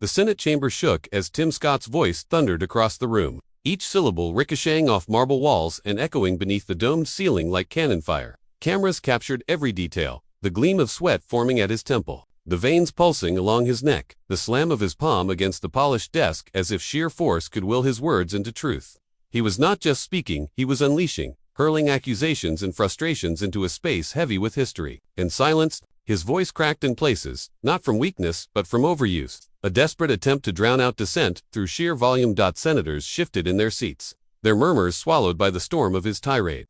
The Senate chamber shook as Tim Scott's voice thundered across the room, each syllable ricocheting off marble walls and echoing beneath the domed ceiling like cannon fire. Cameras captured every detail, the gleam of sweat forming at his temple, the veins pulsing along his neck, the slam of his palm against the polished desk as if sheer force could will his words into truth. He was not just speaking, he was unleashing, hurling accusations and frustrations into a space heavy with history. And silenced, his voice cracked in places, not from weakness but from overuse, a desperate attempt to drown out dissent through sheer volume. Senators shifted in their seats, their murmurs swallowed by the storm of his tirade.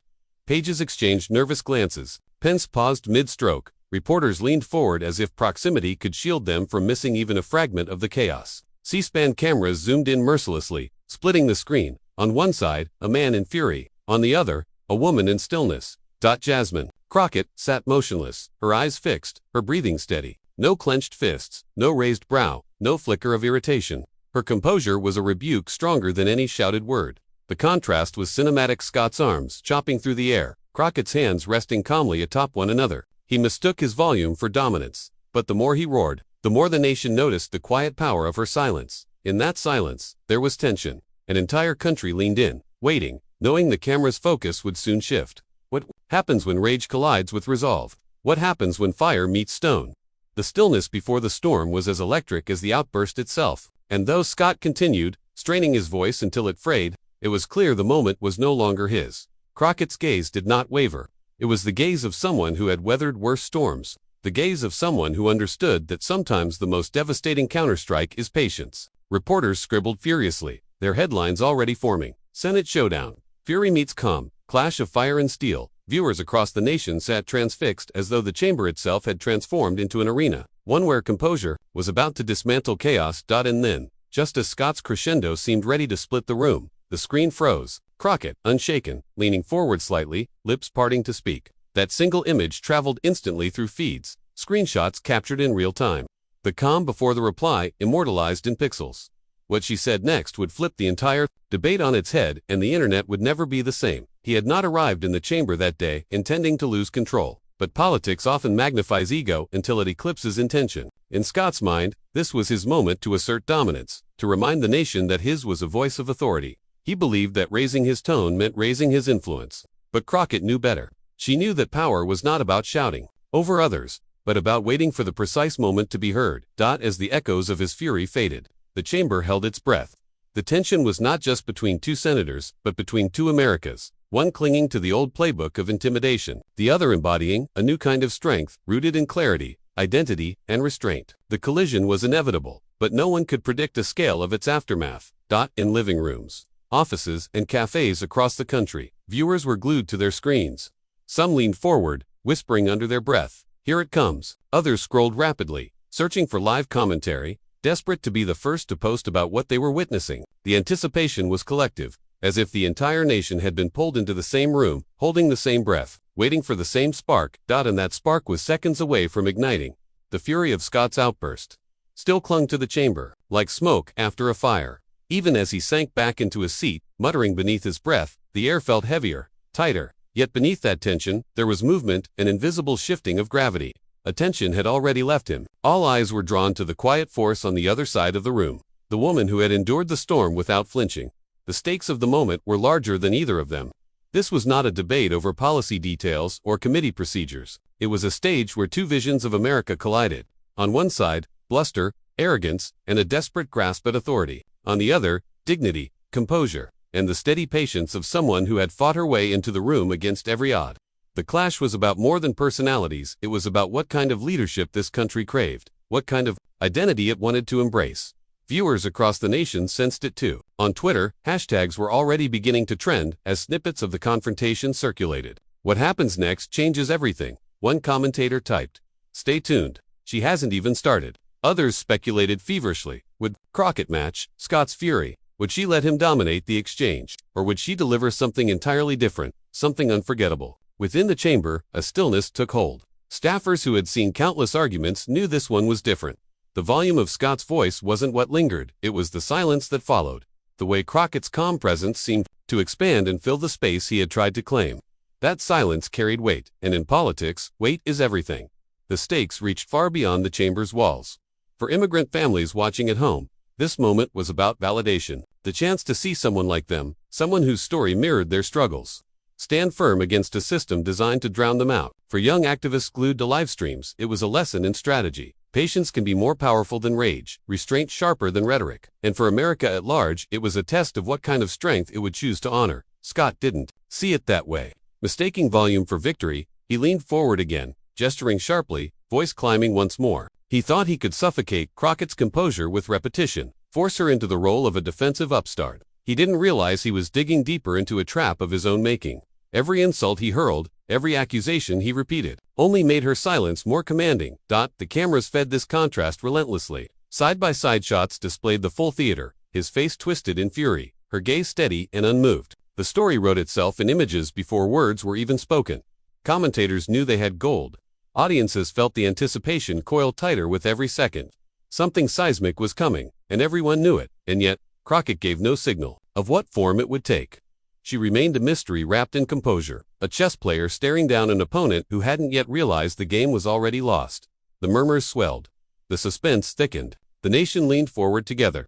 Pages exchanged nervous glances, pens paused mid-stroke, reporters leaned forward as if proximity could shield them from missing even a fragment of the chaos. C-SPAN cameras zoomed in mercilessly, splitting the screen. On one side, a man in fury, on the other, a woman in stillness. Jasmine Crockett sat motionless, her eyes fixed, her breathing steady. No clenched fists, no raised brow, no flicker of irritation. Her composure was a rebuke stronger than any shouted word. The contrast was cinematic. Scott's arms chopping through the air, Crockett's hands resting calmly atop one another. He mistook his volume for dominance. But the more he roared, the more the nation noticed the quiet power of her silence. In that silence, there was tension. An entire country leaned in, waiting, knowing the camera's focus would soon shift. What happens when rage collides with resolve? What happens when fire meets stone? The stillness before the storm was as electric as the outburst itself. And though Scott continued, straining his voice until it frayed, it was clear the moment was no longer his. Crockett's gaze did not waver. It was the gaze of someone who had weathered worse storms. The gaze of someone who understood that sometimes the most devastating counterstrike is patience. Reporters scribbled furiously, their headlines already forming. Senate showdown. Fury meets calm. Clash of fire and steel. Viewers across the nation sat transfixed as though the chamber itself had transformed into an arena, one where composure was about to dismantle chaos. And then, just as Scott's crescendo seemed ready to split the room, the screen froze. Crockett, unshaken, leaning forward slightly, lips parting to speak. That single image traveled instantly through feeds, screenshots captured in real time. The calm before the reply, immortalized in pixels. What she said next would flip the entire debate on its head, and the internet would never be the same. He had not arrived in the chamber that day intending to lose control. But politics often magnifies ego until it eclipses intention. In Scott's mind, this was his moment to assert dominance, to remind the nation that his was a voice of authority. He believed that raising his tone meant raising his influence. But Crockett knew better. She knew that power was not about shouting over others, but about waiting for the precise moment to be heard. As the echoes of his fury faded, the chamber held its breath. The tension was not just between two senators, but between two Americas, one clinging to the old playbook of intimidation, the other embodying a new kind of strength, rooted in clarity, identity, and restraint. The collision was inevitable, but no one could predict the scale of its aftermath. In living rooms, offices, and cafes across the country, viewers were glued to their screens. Some leaned forward, whispering under their breath, "Here it comes." Others scrolled rapidly, searching for live commentary, desperate to be the first to post about what they were witnessing. The anticipation was collective, as if the entire nation had been pulled into the same room, holding the same breath, waiting for the same spark. And that spark was seconds away from igniting. The fury of Scott's outburst still clung to the chamber, like smoke after a fire. Even as he sank back into his seat, muttering beneath his breath, the air felt heavier, tighter. Yet beneath that tension, there was movement, an invisible shifting of gravity. Attention had already left him. All eyes were drawn to the quiet force on the other side of the room. The woman who had endured the storm without flinching. The stakes of the moment were larger than either of them. This was not a debate over policy details or committee procedures. It was a stage where two visions of America collided. On one side, bluster, arrogance, and a desperate grasp at authority. On the other, dignity, composure, and the steady patience of someone who had fought her way into the room against every odd. The clash was about more than personalities. It was about what kind of leadership this country craved, what kind of identity it wanted to embrace. Viewers across the nation sensed it too. On Twitter, hashtags were already beginning to trend as snippets of the confrontation circulated. "What happens next changes everything," one commentator typed. "Stay tuned. She hasn't even started." Others speculated feverishly. Would Crockett match Scott's fury? Would she let him dominate the exchange? Or would she deliver something entirely different, something unforgettable? Within the chamber, a stillness took hold. Staffers who had seen countless arguments knew this one was different. The volume of Scott's voice wasn't what lingered, it was the silence that followed. The way Crockett's calm presence seemed to expand and fill the space he had tried to claim. That silence carried weight, and in politics, weight is everything. The stakes reached far beyond the chamber's walls. For immigrant families watching at home, this moment was about validation, the chance to see someone like them, someone whose story mirrored their struggles. Stand firm against a system designed to drown them out. For young activists glued to live streams, it was a lesson in strategy. Patience can be more powerful than rage, restraint sharper than rhetoric. And for America at large, it was a test of what kind of strength it would choose to honor. Scott didn't see it that way. Mistaking volume for victory, he leaned forward again, gesturing sharply, voice climbing once more. He thought he could suffocate Crockett's composure with repetition, force her into the role of a defensive upstart. He didn't realize he was digging deeper into a trap of his own making. Every insult he hurled, every accusation he repeated, only made her silence more commanding. The cameras fed this contrast relentlessly. Side-by-side shots displayed the full theater, his face twisted in fury, her gaze steady and unmoved. The story wrote itself in images before words were even spoken. Commentators knew they had gold. Audiences felt the anticipation coil tighter with every second. Something seismic was coming, and everyone knew it, and yet, Crockett gave no signal of what form it would take. She remained a mystery wrapped in composure, a chess player staring down an opponent who hadn't yet realized the game was already lost. The murmurs swelled. The suspense thickened. The nation leaned forward together.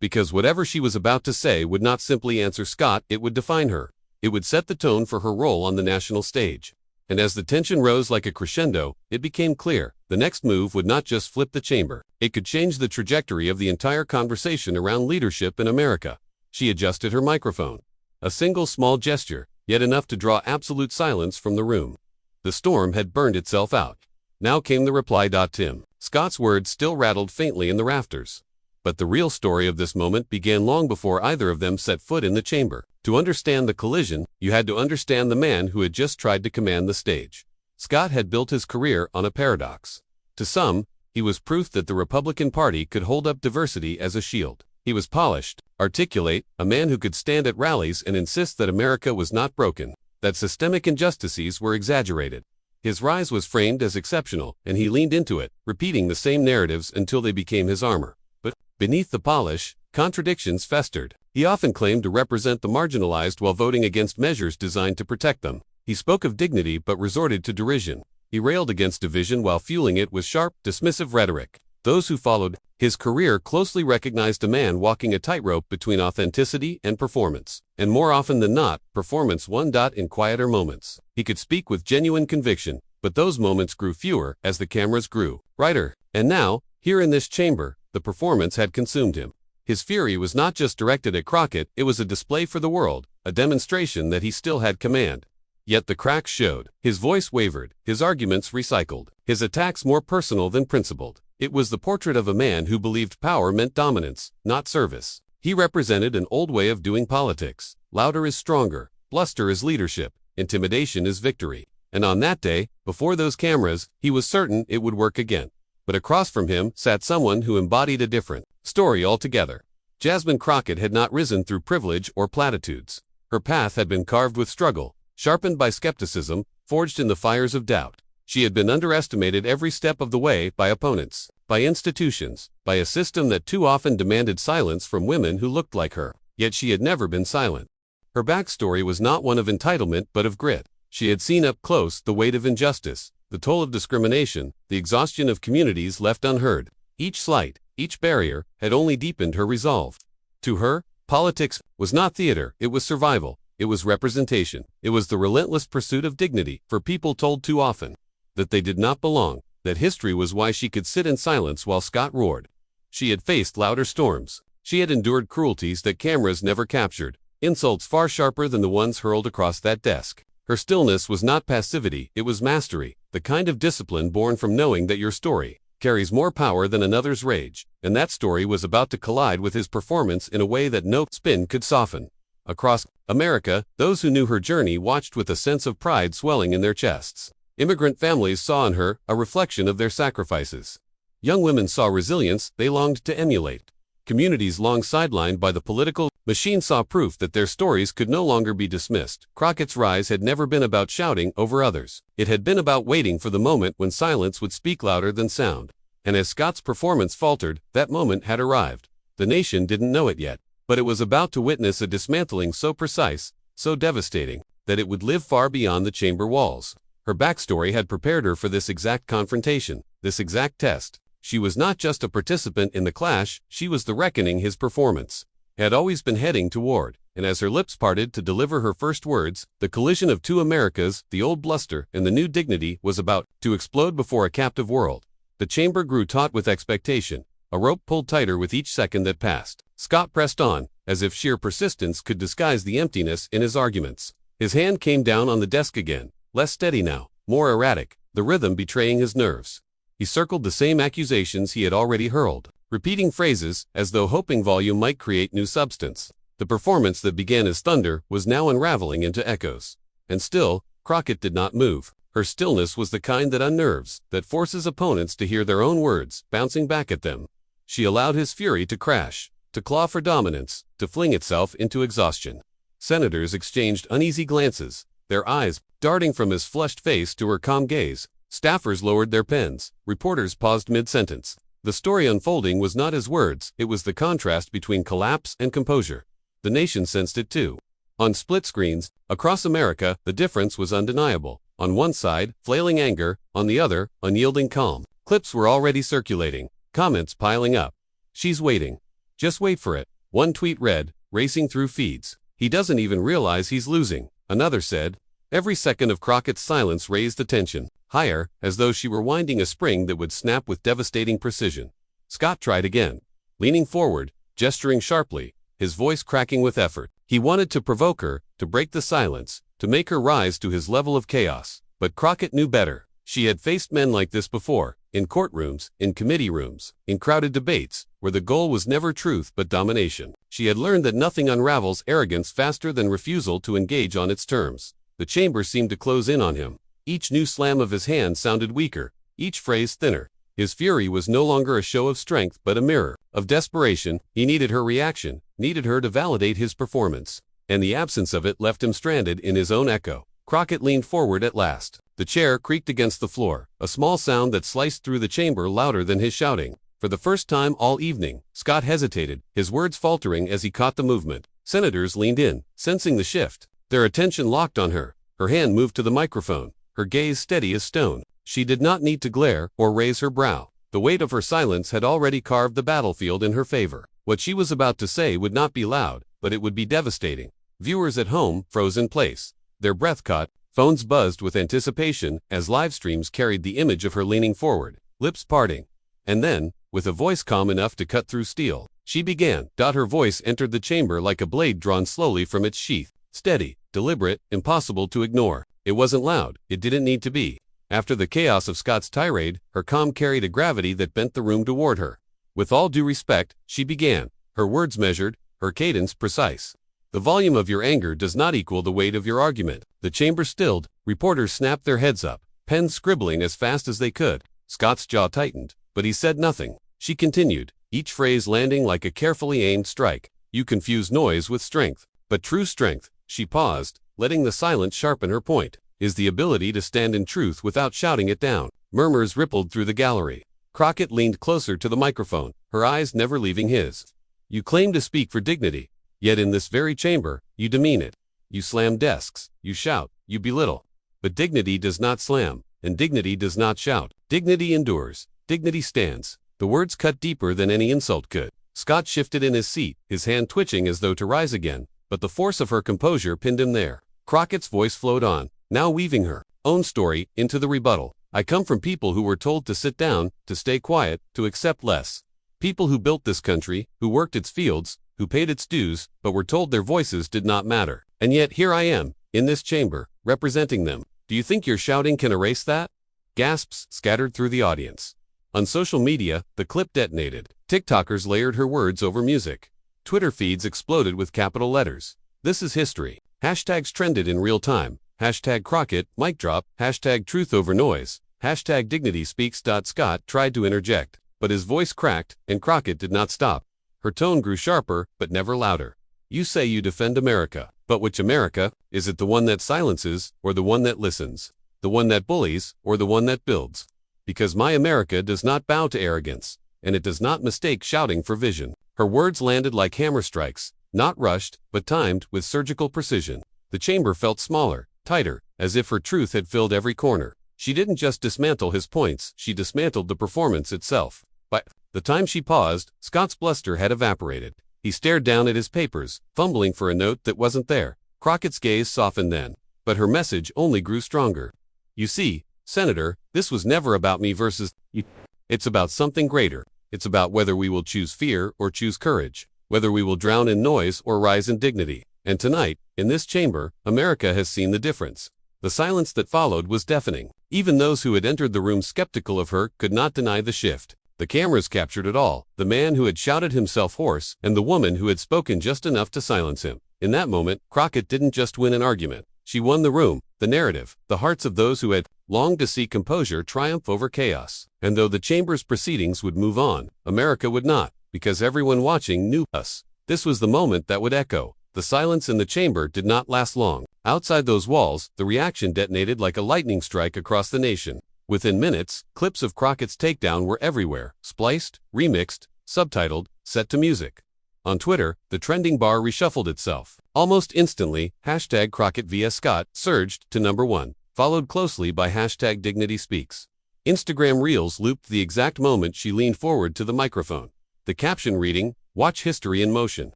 Because whatever she was about to say would not simply answer Scott, it would define her. It would set the tone for her role on the national stage. And as the tension rose like a crescendo, it became clear, the next move would not just flip the chamber. It could change the trajectory of the entire conversation around leadership in America. She adjusted her microphone. A single small gesture, yet enough to draw absolute silence from the room. The storm had burned itself out. Now came the reply. Tim. Scott's words still rattled faintly in the rafters. But the real story of this moment began long before either of them set foot in the chamber. To understand the collision, you had to understand the man who had just tried to command the stage. Scott had built his career on a paradox. To some, he was proof that the Republican Party could hold up diversity as a shield. He was polished, articulate, a man who could stand at rallies and insist that America was not broken, that systemic injustices were exaggerated. His rise was framed as exceptional, and he leaned into it, repeating the same narratives until they became his armor. But, beneath the polish, contradictions festered. He often claimed to represent the marginalized while voting against measures designed to protect them. He spoke of dignity but resorted to derision. He railed against division while fueling it with sharp, dismissive rhetoric. Those who followed his career closely recognized a man walking a tightrope between authenticity and performance. And more often than not, performance won. In quieter moments, he could speak with genuine conviction, but those moments grew fewer as the cameras grew brighter. And now, here in this chamber, the performance had consumed him. His fury was not just directed at Crockett, it was a display for the world, a demonstration that he still had command. Yet the cracks showed. His voice wavered, his arguments recycled, his attacks more personal than principled. It was the portrait of a man who believed power meant dominance, not service. He represented an old way of doing politics. Louder is stronger, bluster is leadership, intimidation is victory. And on that day, before those cameras, he was certain it would work again. But across from him sat someone who embodied a different story altogether. Jasmine Crockett had not risen through privilege or platitudes. Her path had been carved with struggle, sharpened by skepticism, forged in the fires of doubt. She had been underestimated every step of the way by opponents, by institutions, by a system that too often demanded silence from women who looked like her. Yet she had never been silent. Her backstory was not one of entitlement but of grit. She had seen up close the weight of injustice, the toll of discrimination, the exhaustion of communities left unheard. Each slight, each barrier, had only deepened her resolve. To her, politics was not theater, it was survival, it was representation, it was the relentless pursuit of dignity for people told too often that they did not belong, that history was why she could sit in silence while Scott roared. She had faced louder storms. She had endured cruelties that cameras never captured, insults far sharper than the ones hurled across that desk. Her stillness was not passivity, it was mastery, the kind of discipline born from knowing that your story carries more power than another's rage, and that story was about to collide with his performance in a way that no spin could soften. Across America, those who knew her journey watched with a sense of pride swelling in their chests. Immigrant families saw in her a reflection of their sacrifices. Young women saw resilience they longed to emulate. Communities long sidelined by the political machine saw proof that their stories could no longer be dismissed. Crockett's rise had never been about shouting over others. It had been about waiting for the moment when silence would speak louder than sound. And as Scott's performance faltered, that moment had arrived. The nation didn't know it yet, but it was about to witness a dismantling so precise, so devastating, that it would live far beyond the chamber walls. Her backstory had prepared her for this exact confrontation, this exact test. She was not just a participant in the clash, she was the reckoning his performance had always been heading toward, and as her lips parted to deliver her first words, the collision of two Americas, the old bluster and the new dignity, was about to explode before a captive world. The chamber grew taut with expectation. A rope pulled tighter with each second that passed. Scott pressed on, as if sheer persistence could disguise the emptiness in his arguments. His hand came down on the desk again, less steady now, more erratic, the rhythm betraying his nerves. He circled the same accusations he had already hurled, repeating phrases as though hoping volume might create new substance. The performance that began as thunder was now unraveling into echoes. And still, Crockett did not move. Her stillness was the kind that unnerves, that forces opponents to hear their own words bouncing back at them. She allowed his fury to crash, to claw for dominance, to fling itself into exhaustion. Senators exchanged uneasy glances, their eyes darting from his flushed face to her calm gaze. Staffers lowered their pens, reporters paused mid-sentence. The story unfolding was not his words, it was the contrast between collapse and composure. The nation sensed it too. On split screens, across America, the difference was undeniable. On one side, flailing anger, on the other, unyielding calm. Clips were already circulating, comments piling up. "She's waiting. Just wait for it," one tweet read, racing through feeds. "He doesn't even realize he's losing," another said. Every second of Crockett's silence raised the tension, higher, as though she were winding a spring that would snap with devastating precision. Scott tried again, leaning forward, gesturing sharply, his voice cracking with effort. He wanted to provoke her, to break the silence, to make her rise to his level of chaos. But Crockett knew better. She had faced men like this before, in courtrooms, in committee rooms, in crowded debates, where the goal was never truth but domination. She had learned that nothing unravels arrogance faster than refusal to engage on its terms. The chamber seemed to close in on him. Each new slam of his hand sounded weaker, each phrase thinner. His fury was no longer a show of strength but a mirror of desperation. He needed her reaction, needed her to validate his performance, and the absence of it left him stranded in his own echo. Crockett leaned forward at last. The chair creaked against the floor, a small sound that sliced through the chamber louder than his shouting. For the first time all evening, Scott hesitated, his words faltering as he caught the movement. Senators leaned in, sensing the shift. Their attention locked on her. Her hand moved to the microphone, her gaze steady as stone. She did not need to glare or raise her brow. The weight of her silence had already carved the battlefield in her favor. What she was about to say would not be loud, but it would be devastating. Viewers at home froze in place, their breath caught, phones buzzed with anticipation as live streams carried the image of her leaning forward, lips parting. And then, with a voice calm enough to cut through steel, she began. Her voice entered the chamber like a blade drawn slowly from its sheath, steady, deliberate, impossible to ignore. It wasn't loud, it didn't need to be. After the chaos of Scott's tirade, her calm carried a gravity that bent the room toward her. With all due respect, she began, her words measured, her cadence precise. "The volume of your anger does not equal the weight of your argument." The chamber stilled, reporters snapped their heads up, pens scribbling as fast as they could. Scott's jaw tightened, but he said nothing. She continued, each phrase landing like a carefully aimed strike. "You confuse noise with strength. But true strength," she paused, letting the silence sharpen her point, "is the ability to stand in truth without shouting it down." Murmurs rippled through the gallery. Crockett leaned closer to the microphone, her eyes never leaving his. "You claim to speak for dignity, yet in this very chamber, you demean it. You slam desks, you shout, you belittle. But dignity does not slam, and dignity does not shout. Dignity endures, dignity stands." The words cut deeper than any insult could. Scott shifted in his seat, his hand twitching as though to rise again, but the force of her composure pinned him there. Crockett's voice flowed on, now weaving her own story into the rebuttal. "I come from people who were told to sit down, to stay quiet, to accept less. People who built this country, who worked its fields, who paid its dues, but were told their voices did not matter. And yet here I am, in this chamber, representing them. Do you think your shouting can erase that?" Gasps scattered through the audience. On social media, the clip detonated. TikTokers layered her words over music. Twitter feeds exploded with capital letters. "This is history." Hashtags trended in real time. Hashtag Crockett, mic drop, hashtag truth over noise, hashtag dignity speaks. Scott tried to interject, but his voice cracked, and Crockett did not stop. Her tone grew sharper, but never louder. "You say you defend America, but which America? Is it the one that silences, or the one that listens? The one that bullies, or the one that builds? Because my America does not bow to arrogance, and it does not mistake shouting for vision." Her words landed like hammer strikes, not rushed, but timed with surgical precision. The chamber felt smaller, tighter, as if her truth had filled every corner. She didn't just dismantle his points, she dismantled the performance itself. By the time she paused, Scott's bluster had evaporated. He stared down at his papers, fumbling for a note that wasn't there. Crockett's gaze softened then, but her message only grew stronger. You see, Senator, this was never about me versus you. It's about something greater. It's about whether we will choose fear or choose courage, whether we will drown in noise or rise in dignity. And tonight, in this chamber, America has seen the difference. The silence that followed was deafening. Even those who had entered the room skeptical of her could not deny the shift. The cameras captured it all, the man who had shouted himself hoarse, and the woman who had spoken just enough to silence him. In that moment, Crockett didn't just win an argument. She won the room, the narrative, the hearts of those who had longed to see composure triumph over chaos. And though the chamber's proceedings would move on, America would not, because everyone watching knew us. This was the moment that would echo. The silence in the chamber did not last long. Outside those walls, the reaction detonated like a lightning strike across the nation. Within minutes, clips of Crockett's takedown were everywhere, spliced, remixed, subtitled, set to music. On Twitter, the trending bar reshuffled itself. Almost instantly, hashtag Crockett vs. Scott surged to #1, followed closely by hashtag Dignity Speaks. Instagram Reels looped the exact moment she leaned forward to the microphone. The caption reading, "Watch history in motion."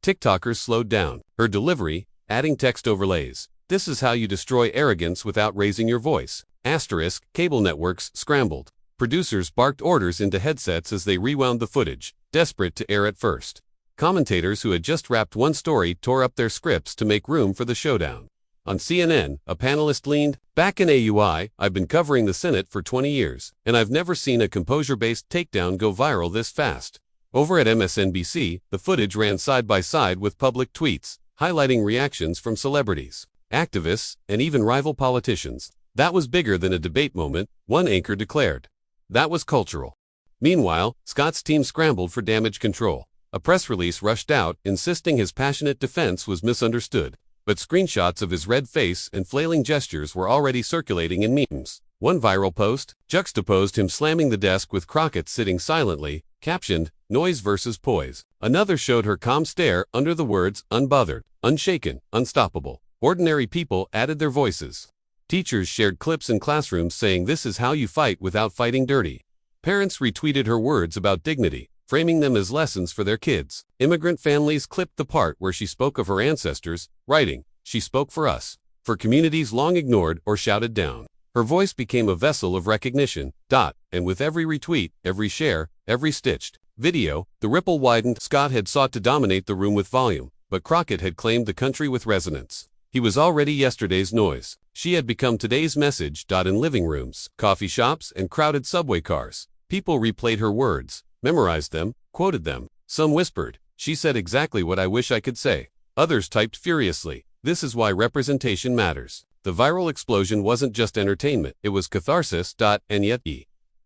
TikTokers slowed down. Her delivery, adding text overlays. "This is how you destroy arrogance without raising your voice." Asterisk, cable networks scrambled. Producers barked orders into headsets as they rewound the footage, desperate to air it first. Commentators who had just wrapped one story tore up their scripts to make room for the showdown. On CNN, a panelist leaned, "Back in AUI, I've been covering the Senate for 20 years, and I've never seen a composure-based takedown go viral this fast." Over at MSNBC, the footage ran side by side with public tweets, highlighting reactions from celebrities, activists, and even rival politicians. That was bigger than a debate moment, one anchor declared. That was cultural. Meanwhile, Scott's team scrambled for damage control. A press release rushed out, insisting his passionate defense was misunderstood. But screenshots of his red face and flailing gestures were already circulating in memes. One viral post juxtaposed him slamming the desk with Crockett sitting silently, captioned, "Noise versus poise." Another showed her calm stare under the words, "Unbothered, unshaken, unstoppable." Ordinary people added their voices. Teachers shared clips in classrooms saying, "This is how you fight without fighting dirty." Parents retweeted her words about dignity, framing them as lessons for their kids. Immigrant families clipped the part where she spoke of her ancestors, writing, "She spoke for us, for communities long ignored or shouted down." Her voice became a vessel of recognition, and with every retweet, every share, every stitched video, the ripple widened. Scott had sought to dominate the room with volume, but Crockett had claimed the country with resonance. He was already yesterday's noise. She had become today's message. In living rooms, coffee shops, and crowded subway cars, people replayed her words, memorized them, quoted them. Some whispered, "She said exactly what I wish I could say." Others typed furiously, "This is why representation matters." The viral explosion wasn't just entertainment, it was catharsis. And yet,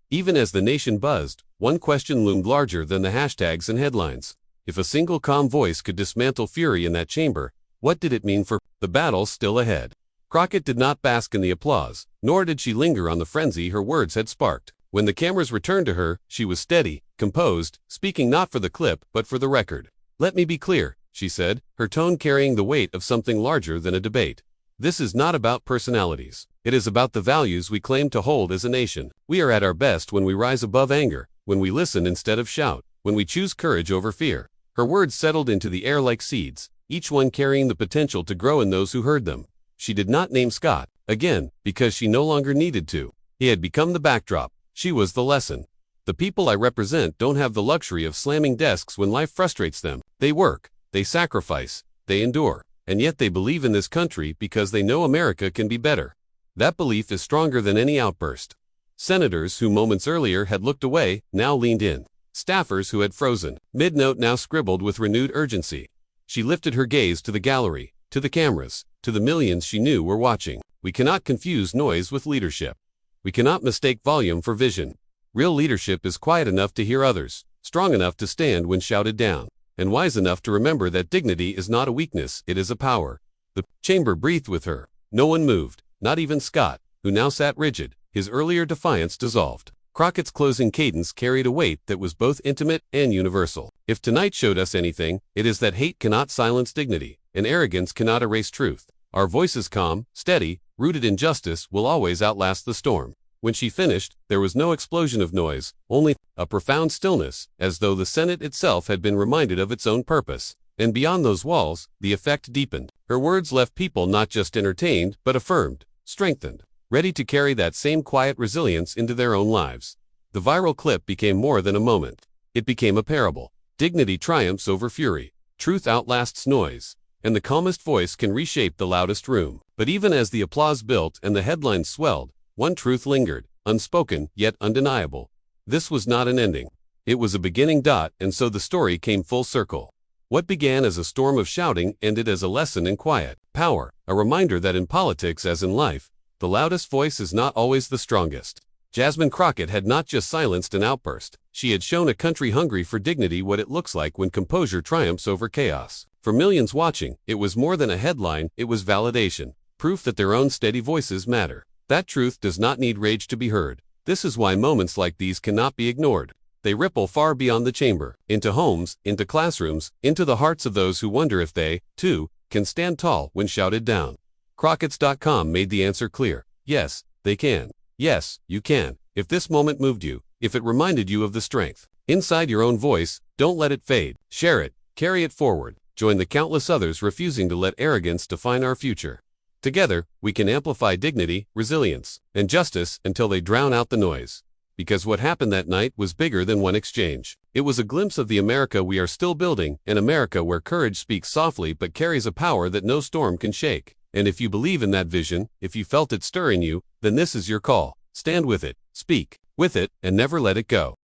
even as the nation buzzed, one question loomed larger than the hashtags and headlines. If a single calm voice could dismantle fury in that chamber, what did it mean for the battle still ahead? Crockett did not bask in the applause, nor did she linger on the frenzy her words had sparked. When the cameras returned to her, she was steady, composed, speaking not for the clip but for the record. "Let me be clear," she said, her tone carrying the weight of something larger than a debate. "This is not about personalities. It is about the values we claim to hold as a nation. We are at our best when we rise above anger, when we listen instead of shout, when we choose courage over fear." Her words settled into the air like seeds, each one carrying the potential to grow in those who heard them. She did not name Scott, again, because she no longer needed to. He had become the backdrop. She was the lesson. "The people I represent don't have the luxury of slamming desks when life frustrates them. They work, they sacrifice, they endure, and yet they believe in this country because they know America can be better." That belief is stronger than any outburst. Senators who moments earlier had looked away now leaned in. Staffers who had frozen mid-note now scribbled with renewed urgency. She lifted her gaze to the gallery, to the cameras, to the millions she knew were watching. We cannot confuse noise with leadership. We cannot mistake volume for vision. Real leadership is quiet enough to hear others, strong enough to stand when shouted down, and wise enough to remember that dignity is not a weakness, it is a power. The chamber breathed with her. No one moved, not even Scott, who now sat rigid, his earlier defiance dissolved. Crockett's closing cadence carried a weight that was both intimate and universal. If tonight showed us anything, it is that hate cannot silence dignity, and arrogance cannot erase truth. Our voices calm, steady, rooted in justice will always outlast the storm. When she finished, there was no explosion of noise, only a profound stillness, as though the Senate itself had been reminded of its own purpose. And beyond those walls, the effect deepened. Her words left people not just entertained, but affirmed, strengthened, ready to carry that same quiet resilience into their own lives. The viral clip became more than a moment. It became a parable. Dignity triumphs over fury. Truth outlasts noise. And the calmest voice can reshape the loudest room. But even as the applause built and the headlines swelled, one truth lingered, unspoken yet undeniable. This was not an ending. It was a beginning. And so the story came full circle. What began as a storm of shouting ended as a lesson in quiet power, a reminder that in politics as in life, the loudest voice is not always the strongest. Jasmine Crockett had not just silenced an outburst. She had shown a country hungry for dignity what it looks like when composure triumphs over chaos. For millions watching, it was more than a headline, it was validation, proof that their own steady voices matter. That truth does not need rage to be heard. This is why moments like these cannot be ignored. They ripple far beyond the chamber, into homes, into classrooms, into the hearts of those who wonder if they, too, can stand tall when shouted down. Crockett's.com made the answer clear. Yes, they can. Yes, you can. If this moment moved you, if it reminded you of the strength inside your own voice, don't let it fade. Share it, carry it forward. Join the countless others refusing to let arrogance define our future. Together, we can amplify dignity, resilience, and justice until they drown out the noise. Because what happened that night was bigger than one exchange. It was a glimpse of the America we are still building, an America where courage speaks softly but carries a power that no storm can shake. And if you believe in that vision, if you felt it stir in you, then this is your call. Stand with it, speak with it, and never let it go.